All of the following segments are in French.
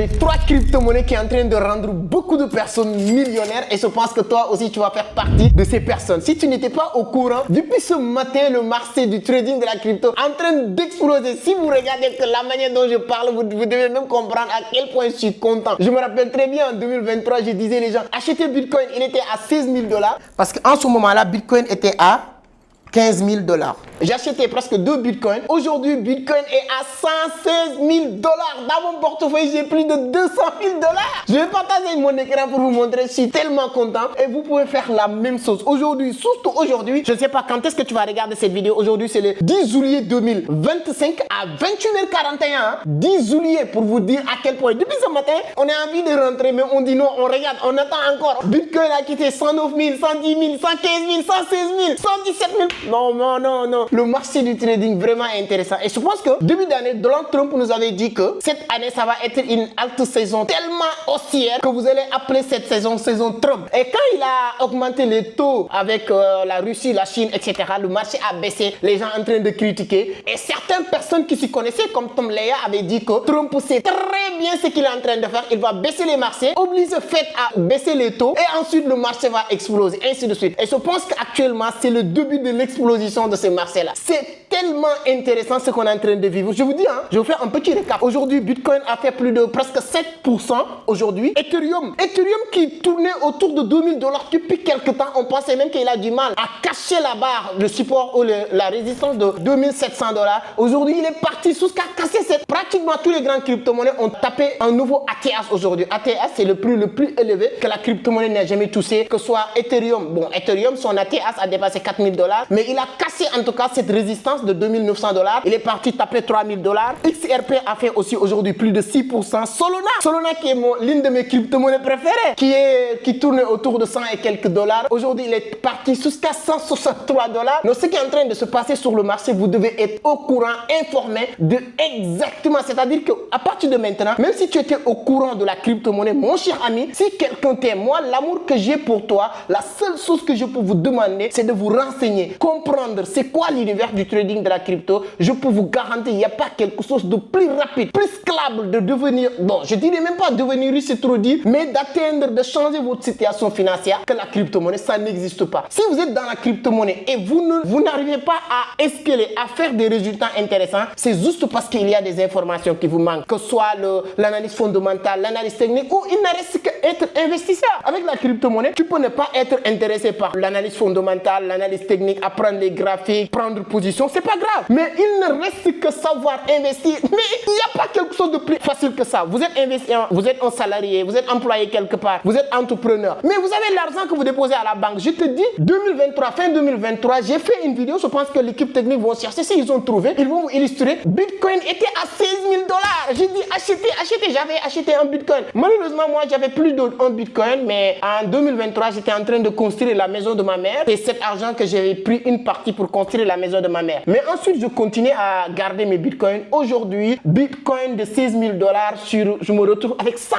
les 3 crypto-monnaies qui est en train de rendre beaucoup de personnes millionnaires et je pense que toi aussi tu vas faire partie de ces personnes. Si tu n'étais pas au courant, depuis ce matin, le marché du trading de la crypto est en train d'exploser. Si vous regardez que la manière dont je parle, vous devez même comprendre à quel point je suis content. Je me rappelle très bien en 2023, je disais les gens, achetez Bitcoin, il était à 16 000 $. Parce qu'en ce moment-là, Bitcoin était à 15 000 $. J'ai acheté presque 2 bitcoins. Aujourd'hui, Bitcoin est à 116 000 $. Dans mon portefeuille, j'ai plus de 200 000 $. Je vais partager mon écran pour vous montrer. Je suis tellement content. Et vous pouvez faire la même chose. Aujourd'hui, surtout aujourd'hui, je ne sais pas quand est-ce que tu vas regarder cette vidéo. Aujourd'hui, c'est le 10 juillet 2025 à 21h41. 10 juillet pour vous dire à quel point. Depuis ce matin, on a envie de rentrer, mais on dit non, on regarde, on attend encore. Bitcoin a quitté 109 000, 110 000, 115 000, 116 000, 117 000. Non, non, non, non. Le marché du trading vraiment intéressant. Et je pense que début d'année, Donald Trump nous avait dit que cette année, ça va être une haute saison tellement haussière que vous allez appeler cette saison Trump. Et quand il a augmenté les taux avec la Russie, la Chine, etc., le marché a baissé. Les gens en train de critiquer. Et certaines personnes qui s'y connaissaient, comme Tom Leya, avaient dit que Trump sait très bien ce qu'il est en train de faire. Il va baisser les marchés, obliger Fed à baisser les taux et ensuite le marché va exploser, ainsi de suite. Et je pense qu'actuellement, c'est le début de l'explosion de ces marchés-là. C'est tellement intéressant ce qu'on est en train de vivre. Je vous dis, je vous fais un petit récap. Aujourd'hui, Bitcoin a fait plus de presque 7% aujourd'hui. Ethereum qui tournait autour de 2000 $ depuis quelques temps, on pensait même qu'il a du mal à cacher la barre, le support ou la résistance de 2700 $. Aujourd'hui, il est parti jusqu'à casser cette. Pratiquement tous les grands crypto-monnaies ont tapé un nouveau ATH aujourd'hui. ATH, c'est le plus élevé que la crypto-monnaie n'a jamais touché, que ce soit Ethereum. Bon, Ethereum, son ATH a dépassé 4000 $, mais il a cassé en tout cas cette résistance de 2900 $. Il est parti taper 3000 $. XRP a fait aussi aujourd'hui plus de 6%. Solana qui est l'une de mes crypto-monnaies préférées, qui tourne autour de 100 et quelques dollars. Aujourd'hui, il est parti jusqu'à 163 $. Donc, ce qui est en train de se passer sur le marché, vous devez être au courant, informé de exactement. C'est-à-dire qu'à partir de maintenant, même si tu étais au courant de la crypto-monnaie, mon cher ami, si quelqu'un t'aime, moi, l'amour que j'ai pour toi, la seule chose que je peux vous demander, c'est de vous renseigner, comprendre c'est quoi l'univers du trading de la crypto. Je peux vous garantir, il n'y a pas quelque chose de plus rapide, plus scalable de devenir, bon, je dirais même pas devenir riche, c'est trop dire, mais d'atteindre, de changer votre situation financière que la crypto-monnaie, ça n'existe pas. Si vous êtes dans la crypto-monnaie et vous n'arrivez pas à escaler, à faire des résultats intéressants, c'est juste parce qu'il y a des informations qui vous manquent, que ce soit l'analyse fondamentale, l'analyse technique, ou il ne reste qu'être investisseur. Avec la crypto-monnaie, tu peux ne pas être intéressé par l'analyse fondamentale, l'analyse technique, apprendre les graphiques, prendre position, c'est pas grave. Mais il ne reste que savoir investir. Mais il n'y a pas quelque chose de plus facile que ça. Vous êtes investisseur, vous êtes un salarié, vous êtes employé quelque part, vous êtes entrepreneur. Mais vous avez l'argent que vous déposez à la banque. Je te dis, 2023, fin 2023, j'ai fait une vidéo. Je pense que l'équipe technique vont chercher. S'ils ont trouvé, ils vont vous illustrer. Bitcoin était à 16 000 $. J'ai dit, achetez. J'avais acheté un Bitcoin. Malheureusement, moi, j'avais plus d'un Bitcoin. Mais en 2023, j'étais en train de construire la maison de ma mère. C'est cet argent que j'avais pris une partie pour construire la maison de ma mère. Mais ensuite, je continue à garder mes bitcoins. Aujourd'hui, bitcoin de 16 000 $, je me retrouve avec 100.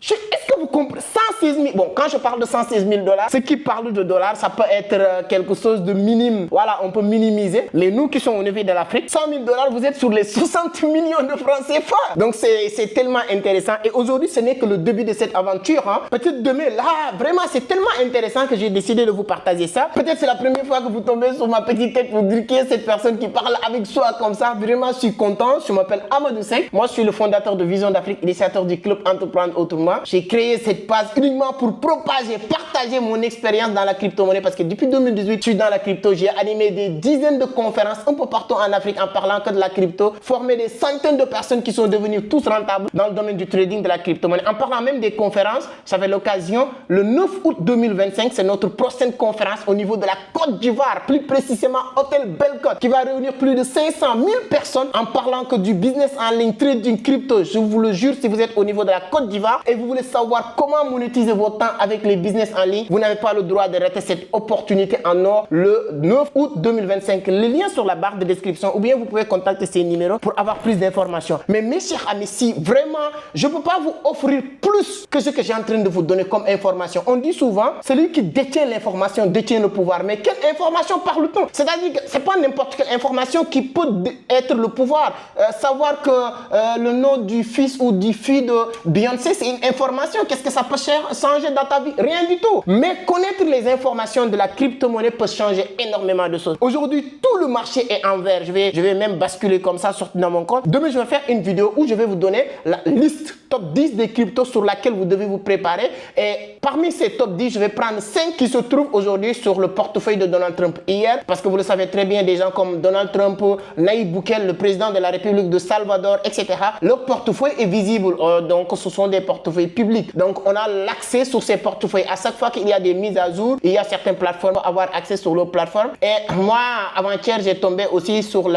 Est-ce que vous comprenez 116 000. Bon, quand je parle de 116 000 $, ce qui parle de dollars, ça peut être quelque chose de minime. Voilà, on peut minimiser. Mais nous qui sommes au niveau de l'Afrique, 100 000 $, vous êtes sur les 60 millions de francs CFA. Donc, c'est tellement intéressant. Et aujourd'hui, ce n'est que le début de cette aventure. Peut-être demain, là, vraiment, c'est tellement intéressant que j'ai décidé de vous partager ça. Peut-être c'est la première fois que vous tombez sur ma petite tête pour dire qui est cette personne qui parle avec soi comme ça. Vraiment, je suis content. Je m'appelle Amadou Seck. Moi, je suis le fondateur de Vision d'Afrique, initiateur du club Entreprendre Autrement. J'ai créé cette page uniquement pour propager, partager mon expérience dans la crypto-monnaie parce que depuis 2018, je suis dans la crypto. J'ai animé des dizaines de conférences un peu partout en Afrique en parlant que de la crypto, formé des centaines de personnes qui sont devenues tous rentables dans le domaine du trading de la crypto-monnaie. En parlant même des conférences, j'avais l'occasion, le 9 août 2025, c'est notre prochaine conférence au niveau de la Côte d'Ivoire, plus précisément Hôtel Belle Côte, qui va réunir plus de 500 000 personnes en parlant que du business en ligne, trading crypto. Je vous le jure, si vous êtes au niveau de la Côte d'Ivoire et vous voulez savoir comment monétiser votre temps avec les business en ligne, vous n'avez pas le droit de rater cette opportunité en or le 9 août 2025. Le lien sur la barre de description ou bien vous pouvez contacter ces numéros pour avoir plus d'informations. Mais mes chers amis, si vraiment je ne peux pas vous offrir plus que ce que j'ai en train de vous donner comme information. On dit souvent, celui qui détient l'information détient le pouvoir. Mais quelle information parle-t-on? C'est-à-dire que ce n'est pas n'importe quelle information qui peut être le pouvoir. Savoir que le nom du fils ou du fils de Beyoncé, c'est une information. Qu'est-ce que ça peut changer dans ta vie? Rien du tout. Mais connaître les informations de la crypto-monnaie peut changer énormément de choses. Aujourd'hui, tout le marché est en vert. Je vais même basculer comme ça dans mon compte. Demain, je vais faire une vidéo où je vais vous donner la liste top 10 des cryptos sur laquelle vous devez vous préparer. Et parmi ces top 10, je vais prendre 5 qui se trouvent aujourd'hui sur le portefeuille de Donald Trump hier. Parce que vous le savez très bien, des gens comme Donald Trump, Nayib Bukele, le président de la République de Salvador, etc. Leur portefeuille est visible. Donc, ce sont des portefeuilles publics. Donc, on a l'accès sur ces portefeuilles. À chaque fois qu'il y a des mises à jour, il y a certaines plateformes pour avoir accès sur leur plateforme. Et moi, avant-hier, j'ai tombé aussi sur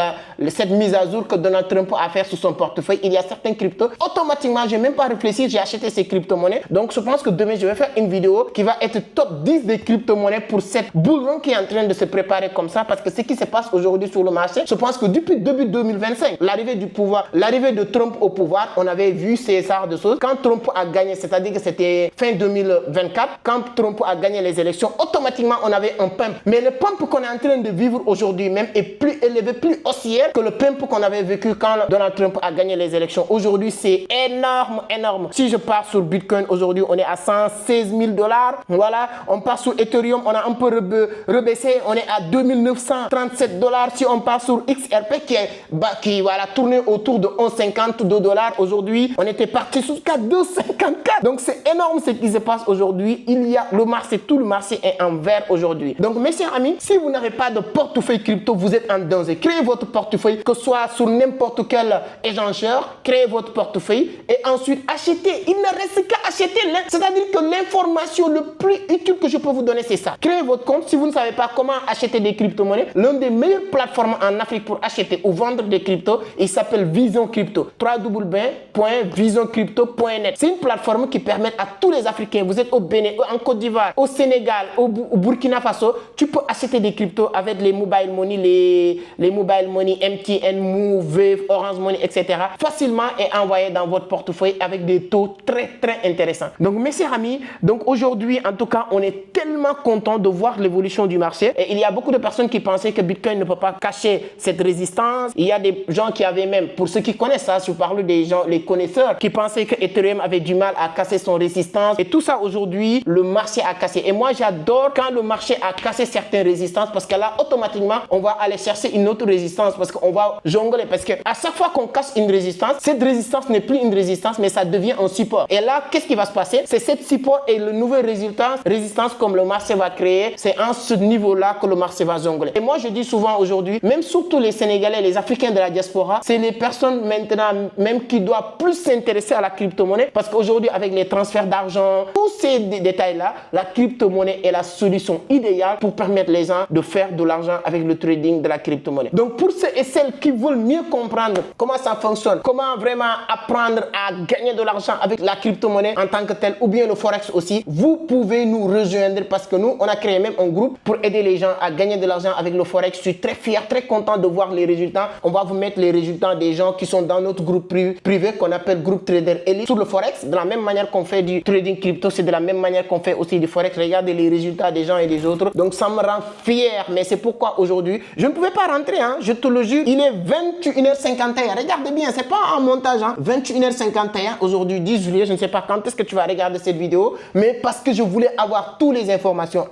cette mise à jour que Donald Trump a fait sur son portefeuille. Il y a certains cryptos. Automatiquement, je n'ai même pas réfléchi, j'ai acheté ces crypto-monnaies. Donc, je pense que demain, je vais faire une vidéo qui va être top 10 des crypto-monnaies pour cette bull run qui est en train de se préparer comme ça. Parce que ce qui se passe aujourd'hui sur le marché, je pense que depuis début 2025, l'arrivée du pouvoir, l'arrivée de Trump au pouvoir, on avait vu ces genres de choses. Quand Trump a gagné, c'est-à-dire que c'était fin 2024, quand Trump a gagné les élections, automatiquement, on avait un pump. Mais le pump qu'on est en train de vivre aujourd'hui même est plus élevé, plus haussière que le pump qu'on avait vécu quand Donald Trump a gagné les élections. Aujourd'hui, c'est énorme, énorme. Si je pars sur Bitcoin, aujourd'hui, on est à 116 000 $. Voilà. On part sur Ethereum, on a un peu rebaissé. On est à 2937 $. Si on part sur XRP, qui voilà, tourné autour de 11,50 $. Aujourd'hui, on était parti jusqu'à 2,54. Donc, c'est énorme ce qui se passe aujourd'hui. Il y a le marché, tout le marché est en vert aujourd'hui. Donc, mes chers amis, si vous n'avez pas de portefeuille crypto, vous êtes en danger. Créez votre portefeuille, que ce soit sur n'importe quel échangeur. Créez votre portefeuille et ensuite achetez. Il ne reste qu'à acheter. C'est-à-dire que l'information le plus utile que je peux vous donner, c'est ça. Créez votre compte. Si vous ne savez pas comment acheter des crypto-monnaies, l'une des meilleures plateformes en Afrique pour acheter ou vendre des cryptos, il s'appelle Vision Crypto. www.visioncrypto.net. C'est une plateforme qui permet à tous les Africains, vous êtes au Bénin, en Côte d'Ivoire, au Sénégal, au Burkina Faso, tu peux acheter des cryptos avec les mobile money, les mobile money, MTN, Move, Orange Money, etc. facilement et envoyer dans votre portefeuille avec des taux très très intéressants. Donc mes chers amis, donc aujourd'hui en tout cas, on est tellement content de voir l'évolution du marché. Et il y a beaucoup de personnes qui pensaient que Bitcoin ne peut pas cacher cette résistance. Il y a des gens qui avaient même, pour ceux qui connaissent ça, je parle des gens, les connaisseurs, qui pensaient que Ethereum avait du mal à casser son résistance. Et tout ça aujourd'hui, le marché a cassé. Et moi j'adore quand le marché a cassé certaines résistances parce que là, automatiquement, on va aller chercher une autre résistance parce qu'on va jongler. Parce que à chaque fois qu'on casse une résistance, cette résistance n'est plus une résistance, mais ça devient un support. Et là, qu'est-ce qui va se passer? C'est cette support et le nouvel résistance comme le marché va créer. C'est à ce niveau-là que le marché va jongler. Et moi, je dis souvent aujourd'hui, même surtout les Sénégalais, les Africains de la diaspora, c'est les personnes maintenant même qui doivent plus s'intéresser à la crypto-monnaie parce qu'aujourd'hui, avec les transferts d'argent, tous ces détails-là, la crypto-monnaie est la solution idéale pour permettre les gens de faire de l'argent avec le trading de la crypto-monnaie. Donc, pour ceux et celles qui veulent mieux comprendre comment ça fonctionne, comment vraiment apprendre à gagner de l'argent avec la crypto-monnaie en tant que telle ou bien le forex aussi, vous pouvez nous rejoindre parce que nous, on a créé même un groupe pour aider les gens à gagner de l'argent avec le forex. Je suis très fier, très content de voir les résultats. On va vous mettre les résultats des gens qui sont dans notre groupe privé qu'on appelle groupe Trader Elite sur le forex. De la même manière qu'on fait du trading crypto, c'est de la même manière qu'on fait aussi du forex. Regardez les résultats des gens et des autres. Donc ça me rend fier, mais c'est pourquoi aujourd'hui, je ne pouvais pas rentrer, hein, je te le jure. Il est 21h51. Regardez bien, c'est pas un montage, hein. 21h51 aujourd'hui, 10 juillet. Je ne sais pas quand est-ce que tu vas regarder cette vidéo, mais parce que je voulais avoir toutes les informations.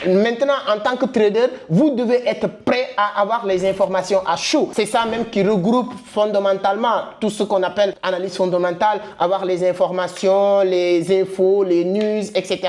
Maintenant, en tant que trader, vous devez être prêt à avoir les informations à chaud. C'est ça même qui regroupe fondamentalement tout ce qu'on appelle analyse fondamentale, avoir les informations, les infos, les news, etc.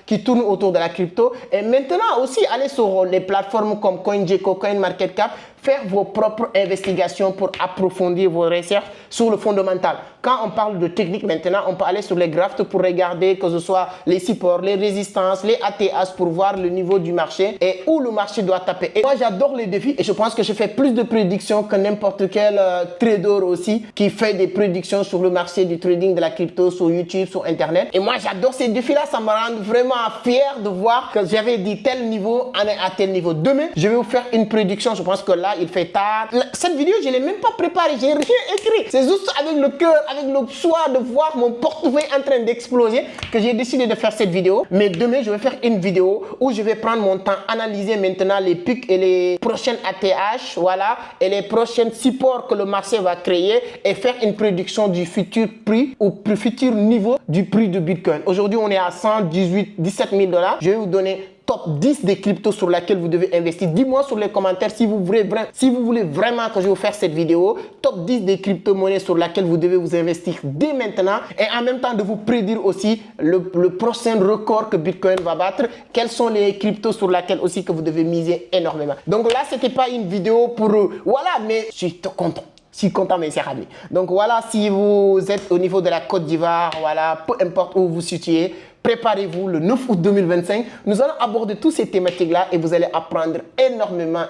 qui tournent autour de la crypto. Et maintenant aussi, aller sur les plateformes comme CoinGecko, CoinMarketCap, faire vos propres investigations pour approfondir vos recherches sur le fondamental. Quand on parle de technique maintenant, on peut aller sur les graphes pour regarder que ce soit les supports, les résistances, les ATH pour voir le niveau du marché et où le marché doit taper. Et moi, j'adore les défis et je pense que je fais plus de prédictions que n'importe quel trader aussi qui fait des prédictions sur le marché du trading de la crypto sur YouTube, sur Internet. Et moi, j'adore ces défis-là. Ça me rend vraiment fier de voir que j'avais dit tel niveau, on est à tel niveau. Demain, je vais vous faire une prédiction. Je pense que là, il fait tard. Cette vidéo, je ne l'ai même pas préparée. J'ai rien écrit. C'est juste avec le cœur, avec le choix de voir mon portefeuille en train d'exploser que j'ai décidé de faire cette vidéo. Mais demain, je vais faire une vidéo où je vais prendre mon temps, analyser maintenant les pics et les prochaines ATH, voilà, et les prochains supports que le marché va créer et faire une prédiction du futur prix ou du futur niveau du prix de Bitcoin. Aujourd'hui, on est à 17 000 $. Je vais vous donner top 10 des cryptos sur lesquels vous devez investir. Dis-moi sur les commentaires si vous voulez vraiment que je vous fasse cette vidéo. Top 10 des crypto-monnaies sur lesquelles vous devez vous investir dès maintenant et en même temps de vous prédire aussi le prochain record que Bitcoin va battre. Quels sont les cryptos sur lesquels aussi que vous devez miser énormément. Donc là, c'était pas une vidéo pour... voilà, mais je suis content. Je suis content, mes chers amis. Donc voilà, si vous êtes au niveau de la Côte d'Ivoire, voilà, peu importe où vous vous situez, préparez-vous le 9 août 2025. Nous allons aborder toutes ces thématiques-là et vous allez apprendre énormément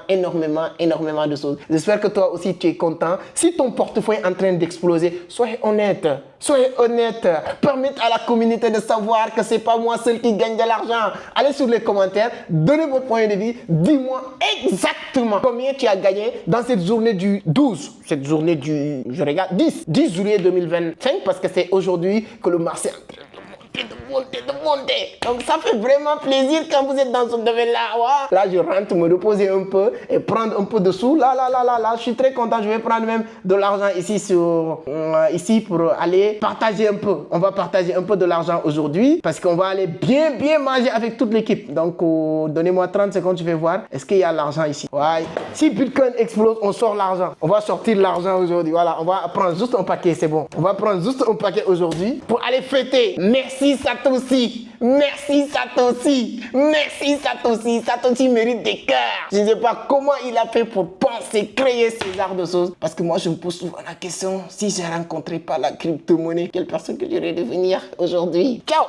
de choses. J'espère que toi aussi tu es content. Si ton portefeuille est en train d'exploser, soyez honnête. Soyez honnête. Permettez à la communauté de savoir que ce n'est pas moi seul qui gagne de l'argent. Allez sur les commentaires, donnez votre point de vue. Dis-moi exactement combien tu as gagné dans cette journée du 12. Cette journée du, je regarde, 10 juillet 2025 parce que c'est aujourd'hui que le marché est en train de monter. Donc ça fait vraiment plaisir quand vous êtes dans ce domaine-là. Ouais. Là, je rentre me reposer un peu et prendre un peu de sous. Là, je suis très content. Je vais prendre même de l'argent ici pour aller partager un peu. On va partager un peu de l'argent aujourd'hui parce qu'on va aller bien manger avec toute l'équipe. Donc, donnez-moi 30 secondes, je vais voir. Est-ce qu'il y a l'argent ici? Ouais. Si Bitcoin explose, on sort l'argent. On va sortir l'argent aujourd'hui. Voilà, on va prendre juste un paquet, c'est bon. On va prendre juste un paquet aujourd'hui pour aller fêter. Merci Satoshi. Merci Satoshi. Merci Satoshi. Satoshi mérite des cœurs. Je ne sais pas comment il a fait pour penser, créer ce genre de choses. Parce que moi, je me pose souvent la question, si je ne rencontrais pas la crypto-monnaie, quelle personne que j'aurais devenir aujourd'hui? Ciao!